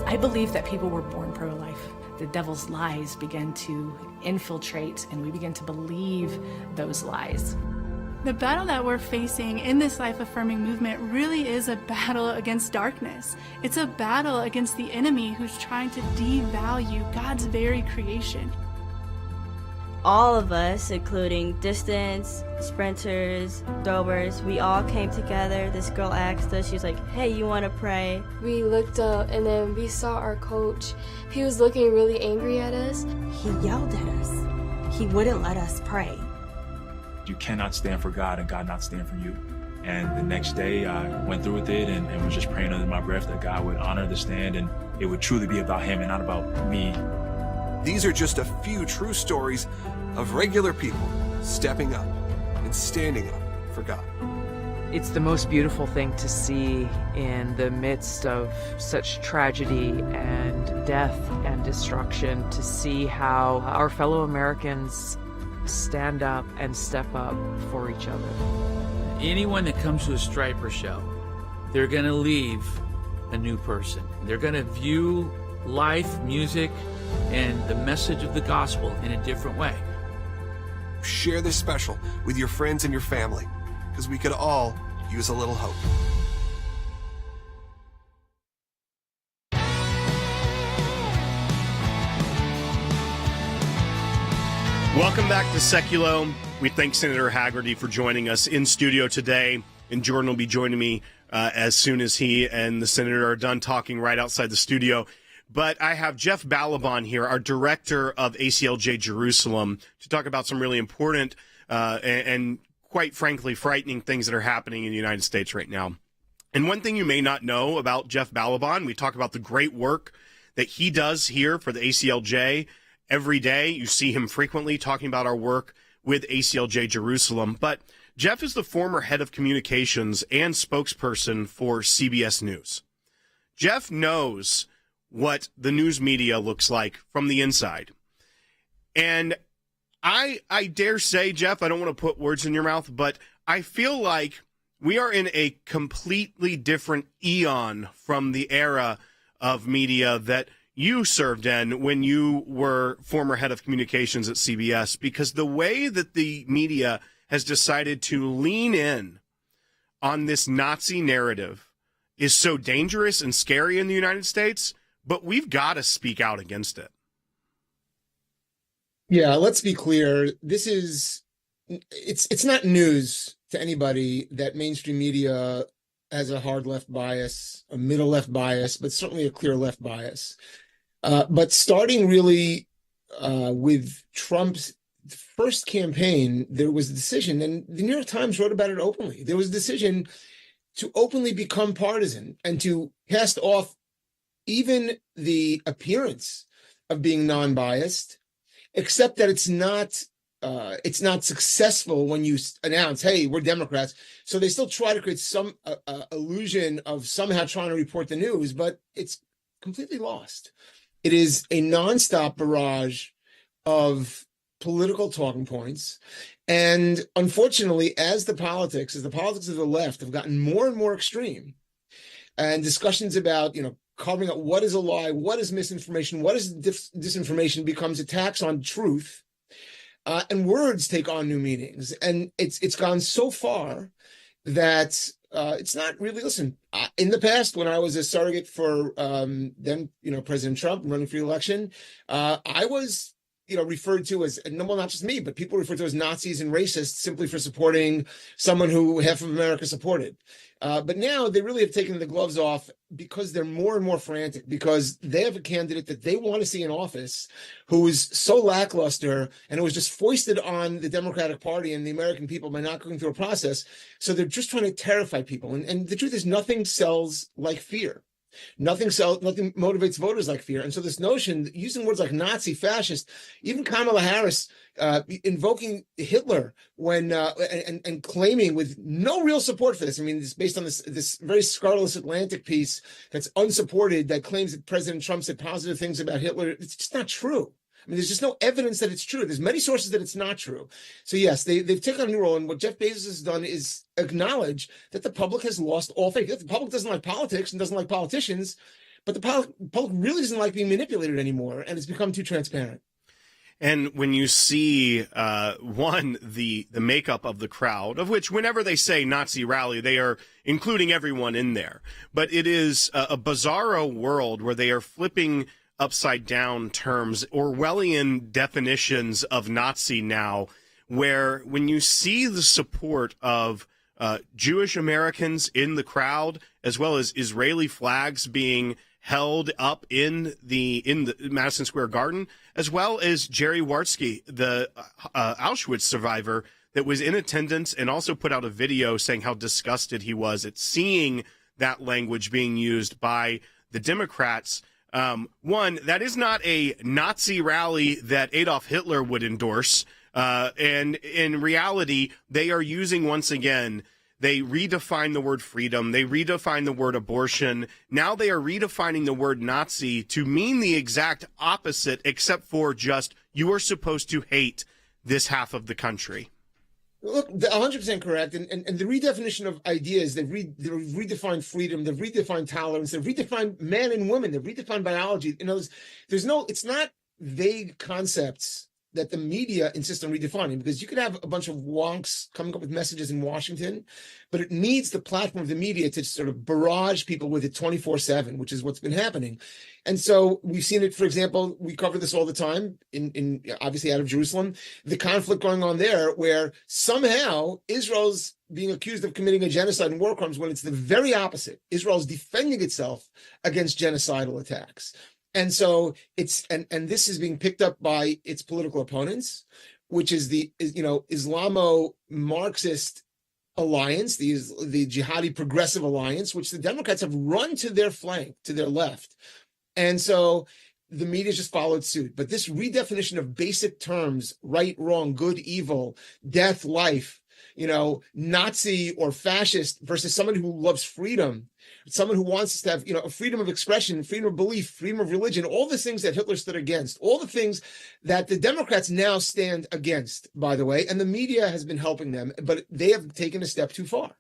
I believe that people were born pro-life. The devil's lies began to infiltrate, and we began to believe those lies. The battle that we're facing in this life-affirming movement really is a battle against darkness. It's a battle against the enemy who's trying to devalue God's very creation. All of us, including distance, sprinters, throwers, we all came together. This girl asked us, she was like, hey, you want to pray? We looked up and then we saw our coach. He was looking really angry at us. He yelled at us. He wouldn't let us pray. You cannot stand for God and God not stand for you. And the next day I went through with it and was just praying under my breath that God would honor the stand and it would truly be about him and not about me. These are just a few true stories of regular people stepping up and standing up for God. It's the most beautiful thing to see in the midst of such tragedy and death and destruction, to see how our fellow Americans stand up and step up for each other. Anyone that comes to a Striper show, they're going to leave a new person. They're going to view life, music, and the message of the gospel in a different way. Share this special with your friends and your family, because we could all use a little hope. Welcome back to Seculo. We thank Senator Hagerty for joining us in studio today, and Jordan will be joining me as soon as he and the senator are done talking right outside the studio. But I have Jeff Balaban here, our director of ACLJ Jerusalem, to talk about some really important and quite frankly frightening things that are happening in the United States right now. And one thing you may not know about Jeff Balaban, we talk about the great work that he does here for the ACLJ. Every day, you see him frequently talking about our work with ACLJ Jerusalem. But Jeff is the former head of communications and spokesperson for CBS News. Jeff knows what the news media looks like from the inside. And I dare say, Jeff, I don't want to put words in your mouth, but I feel like we are in a completely different eon from the era of media that you served in when you were former head of communications at CBS, because the way that the media has decided to lean in on this Nazi narrative is so dangerous and scary in the United States, but we've got to speak out against it. Yeah, let's be clear. It's not news to anybody that mainstream media has a hard left bias, a middle left bias, but certainly a clear left bias. But starting really with Trump's first campaign, there was a decision, and the New York Times wrote about it openly. There was a decision to openly become partisan and to cast off even the appearance of being non-biased, except that it's not successful when you announce, hey, we're Democrats. So they still try to create some illusion of somehow trying to report the news, but it's completely lost. It is a nonstop barrage of political talking points. And unfortunately, as the politics of the left have gotten more and more extreme, and discussions about, carving out what is a lie, what is misinformation, what is disinformation becomes attacks on truth, and words take on new meanings. And it's gone so far that it's not really, in the past, when I was a surrogate for President Trump running for election, I was, referred to as, well, not just me, but people referred to as Nazis and racists simply for supporting someone who half of America supported. But now they really have taken the gloves off because they're more and more frantic, because they have a candidate that they want to see in office who is so lackluster and who was just foisted on the Democratic Party and the American people by not going through a process. So they're just trying to terrify people. And the truth is, nothing sells like fear. Nothing motivates voters like fear. And so this notion, using words like Nazi, fascist, even Kamala Harris invoking Hitler when and claiming with no real support for this. I mean, it's based on this very scurrilous Atlantic piece that's unsupported that claims that President Trump said positive things about Hitler. It's just not true. I mean, there's just no evidence that it's true. There's many sources that it's not true. So yes, they've taken on a new role. And what Jeff Bezos has done is acknowledge that the public has lost all faith. The public doesn't like politics and doesn't like politicians, but the public really doesn't like being manipulated anymore. And it's become too transparent. And when you see, the makeup of the crowd, of which whenever they say Nazi rally, they are including everyone in there. But it is a bizarro world where they are flipping upside down terms, Orwellian definitions of Nazi now, where when you see the support of Jewish Americans in the crowd, as well as Israeli flags being held up in the Madison Square Garden, as well as Jerry Wartsky, the Auschwitz survivor that was in attendance and also put out a video saying how disgusted he was at seeing that language being used by the Democrats. One, that is not a Nazi rally that Adolf Hitler would endorse. And in reality, they are using, once again, they redefine the word freedom. They redefine the word abortion. Now they are redefining the word Nazi to mean the exact opposite, except for just you are supposed to hate this half of the country. Look, 100% correct. And the redefinition of ideas, they've redefined freedom, they've redefined tolerance, they've redefined man and woman, they've redefined biology. It's not vague concepts that the media insists on redefining, because you could have a bunch of wonks coming up with messages in Washington, but it needs the platform of the media to sort of barrage people with it 24/7, which is what's been happening. And so we've seen it, for example, we cover this all the time in obviously out of Jerusalem, the conflict going on there, where somehow Israel's being accused of committing a genocide and war crimes when it's the very opposite. Israel's defending itself against genocidal attacks. And so and this is being picked up by its political opponents, which is the Islamo-Marxist alliance, the jihadi progressive alliance, which the Democrats have run to their flank, to their left. And so the media just followed suit. But this redefinition of basic terms, right, wrong, good, evil, death, life, Nazi or fascist versus someone who loves freedom, someone who wants us to have, a freedom of expression, freedom of belief, freedom of religion, all the things that Hitler stood against, all the things that the Democrats now stand against, by the way, and the media has been helping them, but they have taken a step too far.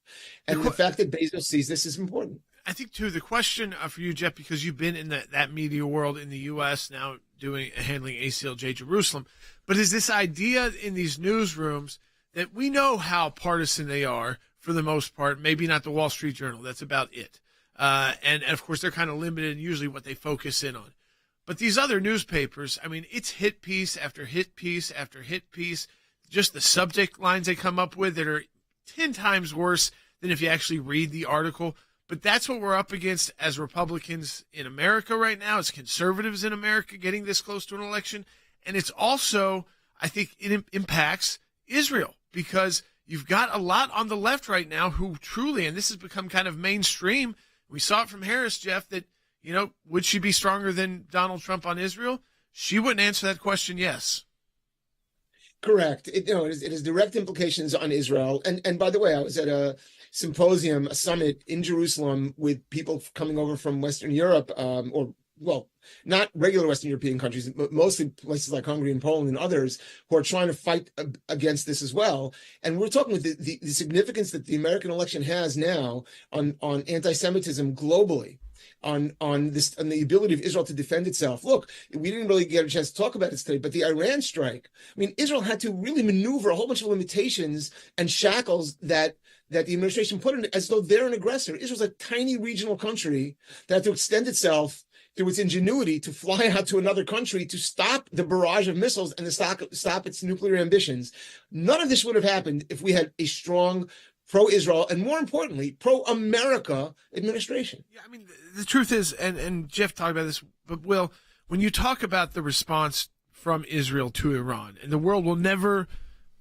And the fact that Bezos sees this is important. I think, too, the question for you, Jeff, because you've been in that media world in the U.S., now handling ACLJ Jerusalem, but is this idea in these newsrooms that we know how partisan they are for the most part, maybe not the Wall Street Journal, that's about it. And of course, they're kind of limited in usually what they focus in on. But these other newspapers, it's hit piece after hit piece after hit piece, just the subject lines they come up with that are 10 times worse than if you actually read the article. But that's what we're up against as Republicans in America right now, as conservatives in America getting this close to an election. And it's also, I think it impacts Israel, because you've got a lot on the left right now who truly, and this has become kind of mainstream. We saw it from Harris, Jeff, that, would she be stronger than Donald Trump on Israel? She wouldn't answer that question, yes. Correct. It has direct implications on Israel. And by the way, I was at a symposium, a summit in Jerusalem with people coming over from Western Europe, not regular Western European countries, but mostly places like Hungary and Poland and others who are trying to fight against this as well. And we're talking with the significance that the American election has now on anti-Semitism globally, on the ability of Israel to defend itself. Look, we didn't really get a chance to talk about it today, but the Iran strike, Israel had to really maneuver a whole bunch of limitations and shackles that the administration put in as though they're an aggressor. Israel's a tiny regional country that had to extend itself through its ingenuity to fly out to another country to stop the barrage of missiles and to stop its nuclear ambitions. None of this would have happened if we had a strong pro-Israel and, more importantly, pro-America administration. Yeah, the truth is, and Jeff talked about this, but Will, when you talk about the response from Israel to Iran, and the world will never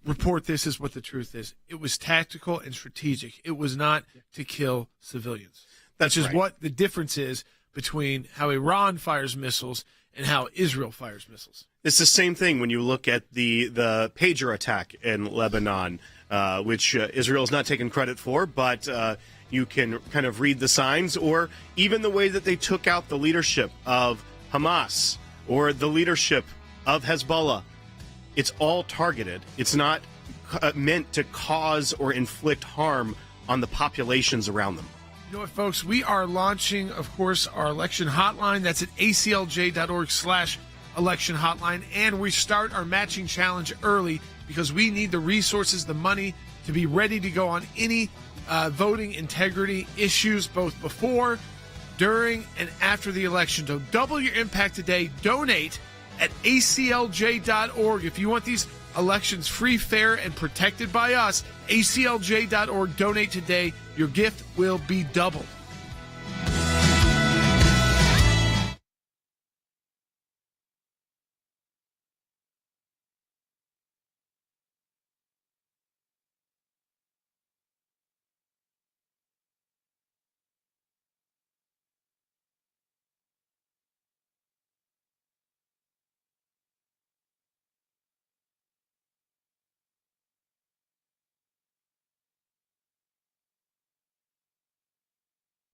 report this as what the truth is, it was tactical and strategic. It was not to kill civilians. That's just what the difference is between how Iran fires missiles and how Israel fires missiles. It's the same thing when you look at the pager attack in Lebanon, which Israel is not taking credit for, but you can kind of read the signs, or even the way that they took out the leadership of Hamas or the leadership of Hezbollah. It's all targeted. It's not meant to cause or inflict harm on the populations around them. You know what, folks? We are launching, of course, our election hotline. That's at aclj.org/election hotline. And we start our matching challenge early because we need the resources, the money to be ready to go on any voting integrity issues, both before, during, and after the election. So double your impact today. Donate at aclj.org. If you want these elections free, fair, and protected by us, aclj.org. Donate today. Your gift will be doubled.